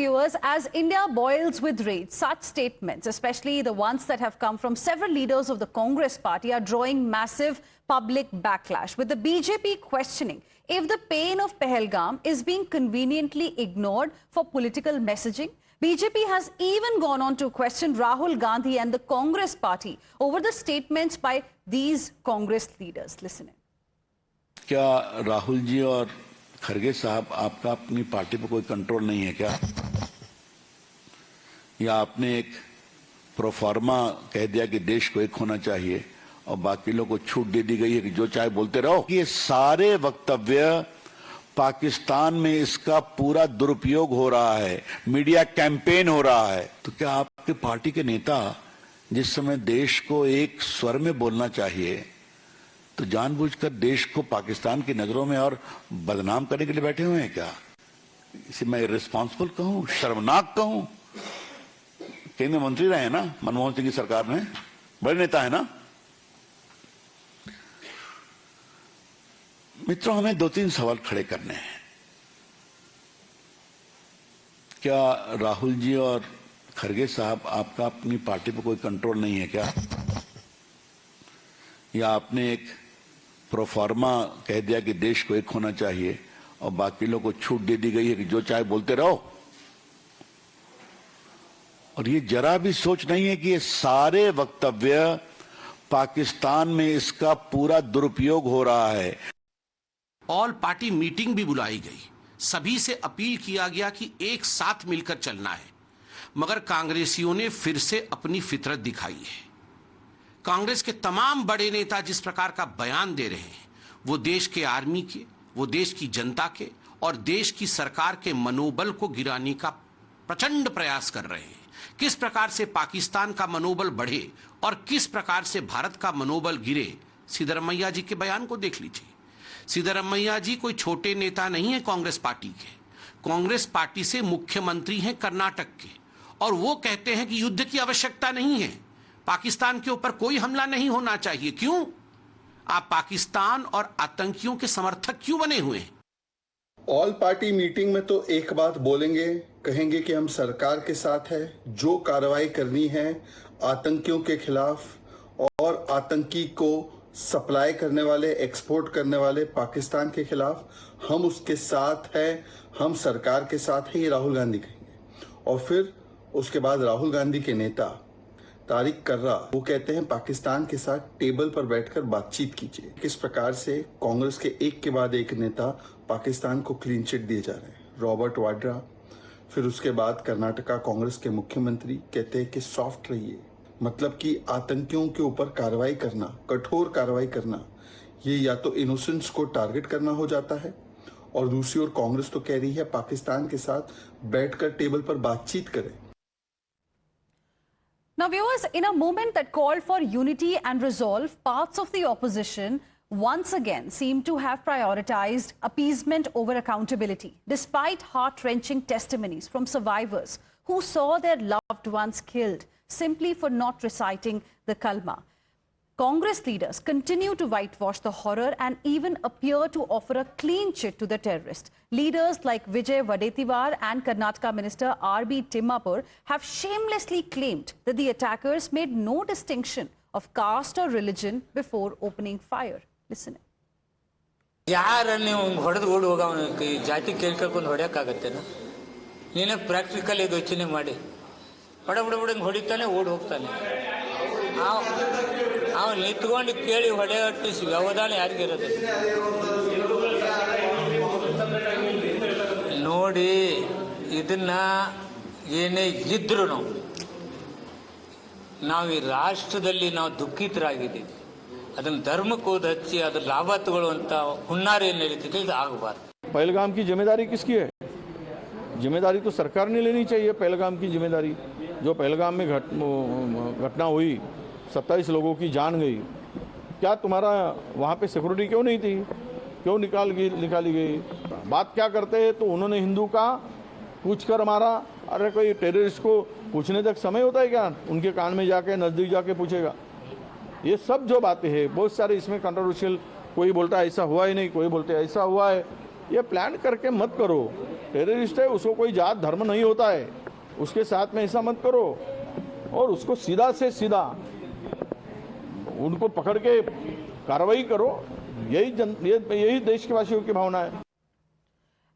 viewers, as India boils with rage, such statements, especially the ones that have come from several leaders of the Congress party, are drawing massive public backlash, with the BJP questioning if the pain of Pahalgam is being conveniently ignored for political messaging. BJP has even gone on to question Rahul Gandhi and the Congress party over the statements by these Congress leaders. Listen in. क्या राहुल जी और खरगे साहब, आपका अपनी party पर कोई control नहीं है क्या? या आपने एक प्रोफार्मा कह दिया कि देश को एक होना चाहिए और बाकी लोगों को छूट दे दी गई है कि जो चाहे बोलते रहो? ये सारे वक्तव्य पाकिस्तान में इसका पूरा दुरुपयोग हो रहा है, मीडिया कैंपेन हो रहा है। तो क्या आपके पार्टी के नेता जिस समय देश को एक स्वर में बोलना चाहिए तो जानबूझकर देश को पाकिस्तान की नजरों में और बदनाम करने के लिए बैठे हुए हैं क्या? इसे मैं इर्रेस्पॉन्सिबल कहूं, शर्मनाक कहूं? केंद्रीय मंत्री रहे हैं ना मनमोहन सिंह की सरकार में, बड़े नेता है ना। मित्रों, हमें दो तीन सवाल खड़े करने हैं। क्या राहुल जी और खरगे साहब, आपका अपनी पार्टी पर कोई कंट्रोल नहीं है क्या? या आपने एक प्रोफार्मा कह दिया कि देश को एक होना चाहिए और बाकी लोगों को छूट दे दी गई है कि जो चाहे बोलते रहो? और ये जरा भी सोच नहीं है कि ये सारे वक्तव्य पाकिस्तान में इसका पूरा दुरुपयोग हो रहा है। ऑल पार्टी मीटिंग भी बुलाई गई, सभी से अपील किया गया कि एक साथ मिलकर चलना है, मगर कांग्रेसियों ने फिर से अपनी फितरत दिखाई है। कांग्रेस के तमाम बड़े नेता जिस प्रकार का बयान दे रहे हैं, वो देश के आर्मी के, वो देश की जनता के और देश की सरकार के मनोबल को गिराने का प्रचंड प्रयास कर रहे हैं। किस प्रकार से पाकिस्तान का मनोबल बढ़े और किस प्रकार से भारत का मनोबल गिरे, सिद्धरमैया जी के बयान को देख लीजिए। सिद्धरमैया जी कोई छोटे नेता नहीं है कांग्रेस पार्टी के। कांग्रेस पार्टी से मुख्यमंत्री हैं कर्नाटक के, और वो कहते हैं कि युद्ध की आवश्यकता नहीं है, पाकिस्तान के ऊपर कोई हमला नहीं होना चाहिए। क्यों? आप पाकिस्तान और आतंकियों के समर्थक क्यों बने हुए हैं? ऑल पार्टी मीटिंग में तो एक बात बोलेंगे, कहेंगे कि हम सरकार के साथ है, जो कार्रवाई करनी है आतंकियों के खिलाफ और आतंकी को सप्लाई करने वाले, एक्सपोर्ट करने वाले पाकिस्तान के खिलाफ हम उसके साथ है, हम सरकार के साथ है, ये राहुल गांधी कहेंगे। और फिर उसके बाद राहुल गांधी के नेता तारिक कर्रा, वो कहते हैं पाकिस्तान के साथ टेबल पर बैठकर बातचीत कीजिए। किस प्रकार से कांग्रेस के एक के बाद एक नेता पाकिस्तान को क्लीन चिट दिए जा रहे हैं। रॉबर्ट वाड्रा, फिर उसके बाद कर्नाटका कांग्रेस के मुख्यमंत्री कहते हैं कि सॉफ्ट रहिए, मतलब कि आतंकियों के ऊपर कार्रवाई करना, कठोर कार्रवाई करना, ये या तो इनोसेंट्स को टारगेट करना हो जाता है, और दूसरी ओर कांग्रेस तो कह रही है पाकिस्तान के साथ बैठकर टेबल पर बातचीत करें। Now viewers, in a moment that called for unity and resolve, parts of the opposition once again seem to have prioritized appeasement over accountability, despite heart-wrenching testimonies from survivors who saw their loved ones killed simply for not reciting the kalma. Congress leaders continue to whitewash the horror and even appear to offer a clean chit to the terrorists. Leaders like Vijay Wadetiwar and Karnataka Minister R.B. Timmapur have shamelessly claimed that the attackers made no distinction of caste or religion before opening fire. Listen. ಯಾರನ್ನೇ ಹೊಡೆದು ಓಡಿ ಹೋಗವನು ಜಾತಿ ಕೇಳ್ಕೊಂಡು ಹೊಡೆಯೋಕ್ಕಾಗತ್ತೇನ? ನೀನೇ practical ಇದು ಯೋಚನೆ ಮಾಡಿ, ಬಡ ಹೊಡಿತಾನೆ ಓಡಿ ಹೋಗ್ತಾನೆ. ಅವನು ನಿಂತ್ಕೊಂಡು ಕೇಳಿ ಹೊಡೆಯಟ್ಟು ವ್ಯವಧಾನ ಯಾರಿಗಿರೋದು ನೋಡಿ. ಇದನ್ನ ಏನೇ ಇದ್ರೂ ನಾವು ಈ ರಾಷ್ಟ್ರದಲ್ಲಿ ನಾವು ದುಃಖಿತರಾಗಿದ್ದೀವಿ. ಅದನ್ನು ಧರ್ಮಕ್ಕೆ ಹೋದ ಹಚ್ಚಿ ಅದ್ರ ಲಾಭ ತಗೊಳ್ಳುವಂತ ಹುನ್ನಾರ ಏನು ನಡೀತಿದೆ, ಇದು ಆಗಬಾರ್ದು. पहलगाम की जिम्मेदारी किसकी है? जिम्मेदारी तो सरकार ने लेनी चाहिए। पहलगाम की जिम्मेदारी, जो पहलगाम में घटना हुई, 27 लोगों की जान गई, क्या तुम्हारा वहाँ पे सिक्योरिटी क्यों नहीं थी? क्यों निकाली गई? बात क्या करते हैं? तो उन्होंने हिंदू का पूछ कर मारा। अरे कोई टेररिस्ट को पूछने तक समय होता है क्या? उनके कान में जाके, नज़दीक जाके पूछेगा? ये सब जो बातें हैं, बहुत सारे इसमें कंट्रोवर्शियल, कोई बोलता है ऐसा हुआ ही नहीं, कोई बोलते ऐसा हुआ है। ये प्लान करके मत करो। टेररिस्ट है, उसको कोई जात धर्म नहीं होता है, उसके साथ में ऐसा मत करो और उसको सीधा से सीधा उनको पकड़ के कार्रवाई करो। यही देश के वासियों की भावना है।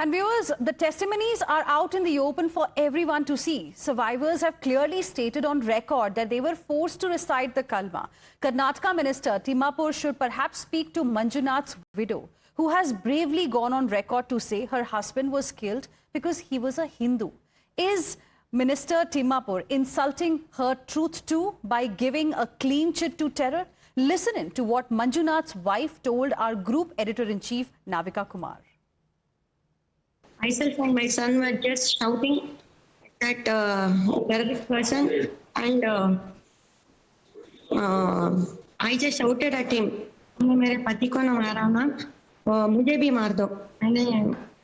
And viewers, the testimonies are out in the open for everyone to see. Survivors have clearly stated on record that they were forced to recite the kalma. Karnataka Minister Timapur should perhaps speak to Manjunath's widow, who has bravely gone on record to say her husband was killed because he was a Hindu. Is Minister Timapur insulting her truth too by giving a clean chit to terror? Listen in to what Manjunath's wife told our group editor-in-chief, Navika Kumar. Myself and my son were just shouting at terrorist person, and I just shouted at him, मेरे पति को ना मारा ना, मुझे भी मार दो।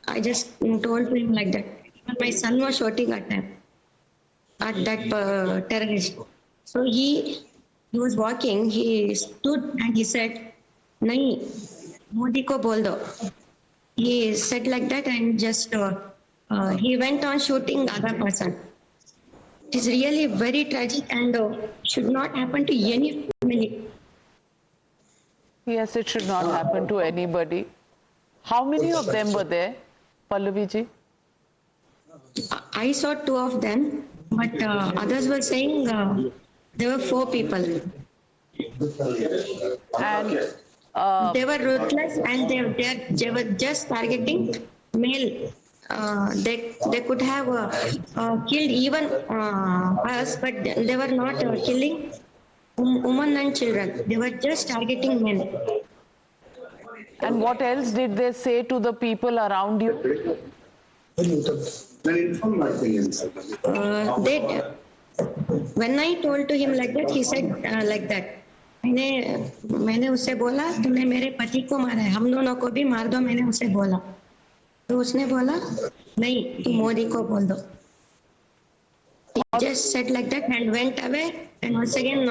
I just told him like that. But my son was shouting at him, at that terrorist. So he was walking, he stood and he said, नहीं, मोदी को बोल दो। He said like that, and just he went on shooting the other person. It is really very tragic and should not happen to any family. Yes, it should not happen to anybody. How many of them were there, Pallavi ji? I saw 2 of them, but others were saying there were 4 people. And They were ruthless and they were just targeting male. They could have killed even us, but they were not killing women and children. They were just targeting men. and what else did they say to the people around you? When I told to him like that, he said like that. मैंने उससे बोला तूने मेरे पति को मारा है, हम दोनों को भी मार दो, मैंने उसे बोला। तो उसने बोला नहीं, तू मोदी को बोल दो। He just said like that and went away, and once again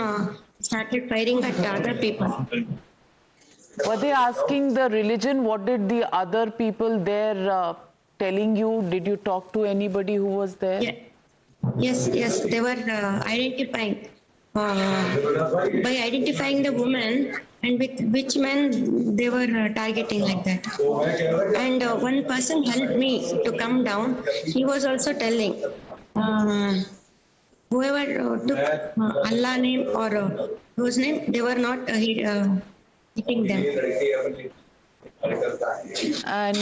started firing at other people. Were they asking the religion? What did the other people there telling you? Did you talk to anybody who was there? Yeah. Yes, they were identifying. By identifying the woman and with which man they were targeting like that. And one person helped me to come down. He was also telling, whoever took Allah name or whose name, they were not hitting them. And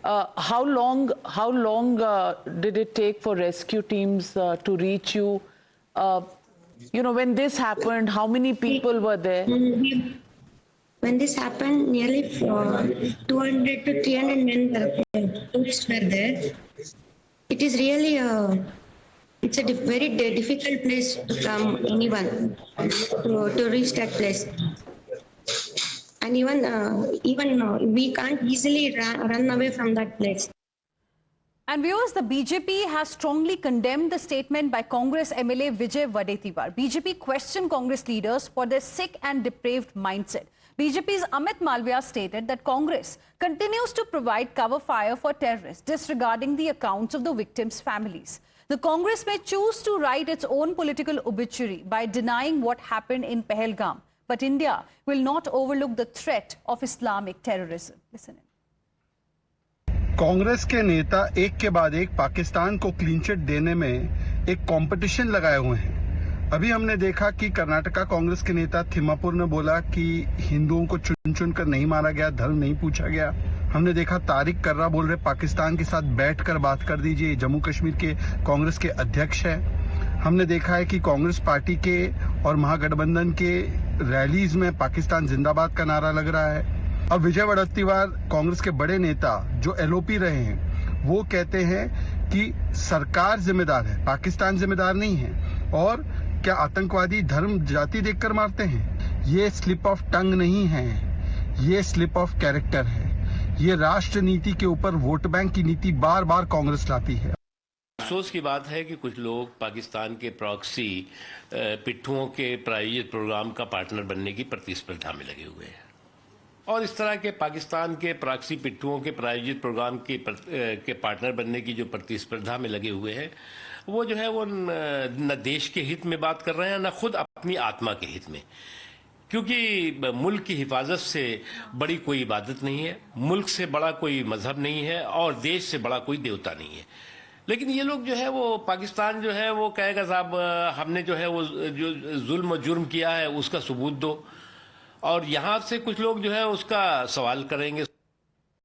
how long did it take for rescue teams to reach you? When this happened, how many people were there? When this happened, nearly 200 to 300 men, tourists were there. It is really it's a very difficult place to come, anyone to reach that place. And even we can't easily run away from that place. And viewers, the BJP has strongly condemned the statement by Congress MLA Vijay Wadetiwar. BJP questioned Congress leaders for their sick and depraved mindset. BJP's Amit Malviya stated that Congress continues to provide cover fire for terrorists, disregarding the accounts of the victims' families. The Congress may choose to write its own political obituary by denying what happened in Pahalgam, but India will not overlook the threat of Islamic terrorism. Listen in. Congress के नेता एक के बाद एक पाकिस्तान को clean chit देने में एक कंपटीशन लगाए हुए हैं। अभी हमने देखा कि कर्नाटका कांग्रेस के नेता थिम्मापुर ने बोला कि हिंदुओं को चुन चुन कर नहीं मारा गया, धर्म नहीं पूछा गया। हमने देखा तारिक कर्रा बोल रहे पाकिस्तान के साथ बैठकर बात कर दीजिए, जम्मू कश्मीर के कांग्रेस के अध्यक्ष है। हमने देखा है कि कांग्रेस पार्टी के और महागठबंधन के रैलीज में पाकिस्तान जिंदाबाद का नारा लग रहा है। अब विजय वड़त्तीवार कांग्रेस के बड़े नेता जो एलओपी रहे हैं, वो कहते हैं कि सरकार जिम्मेदार है, पाकिस्तान जिम्मेदार नहीं है। और क्या आतंकवादी धर्म जाति देखकर मारते हैं? ये स्लिप ऑफ टंग नहीं है, ये स्लिप ऑफ कैरेक्टर है। ये राष्ट्र नीति के ऊपर वोट बैंक की नीति बार बार कांग्रेस लाती है। अफसोस की बात है कि कुछ लोग पाकिस्तान के प्रॉक्सी पिट्ठुओं के प्रायोजित प्रोग्राम का पार्टनर बनने की प्रतिस्पर्धा में लगे हुए हैं। और इस तरह के पाकिस्तान के प्रॉक्सी पिट्ठुओं के प्रायोजित प्रोग्राम के पार्टनर बनने की जो प्रतिस्पर्धा में लगे हुए हैं, वो जो है वो न देश के हित में बात कर रहे हैं, न खुद अपनी आत्मा के हित में। क्योंकि मुल्क की हिफाजत से बड़ी कोई इबादत नहीं है, मुल्क से बड़ा कोई मजहब नहीं है, और देश से बड़ा कोई देवता नहीं है। लेकिन ये लोग जो है वो पाकिस्तान जो है वो कहेगा साहब हमने जो है वो जो जुल्म और जुर्म किया है उसका सबूत दो, और यहाँ से कुछ लोग जो है उसका सवाल करेंगे।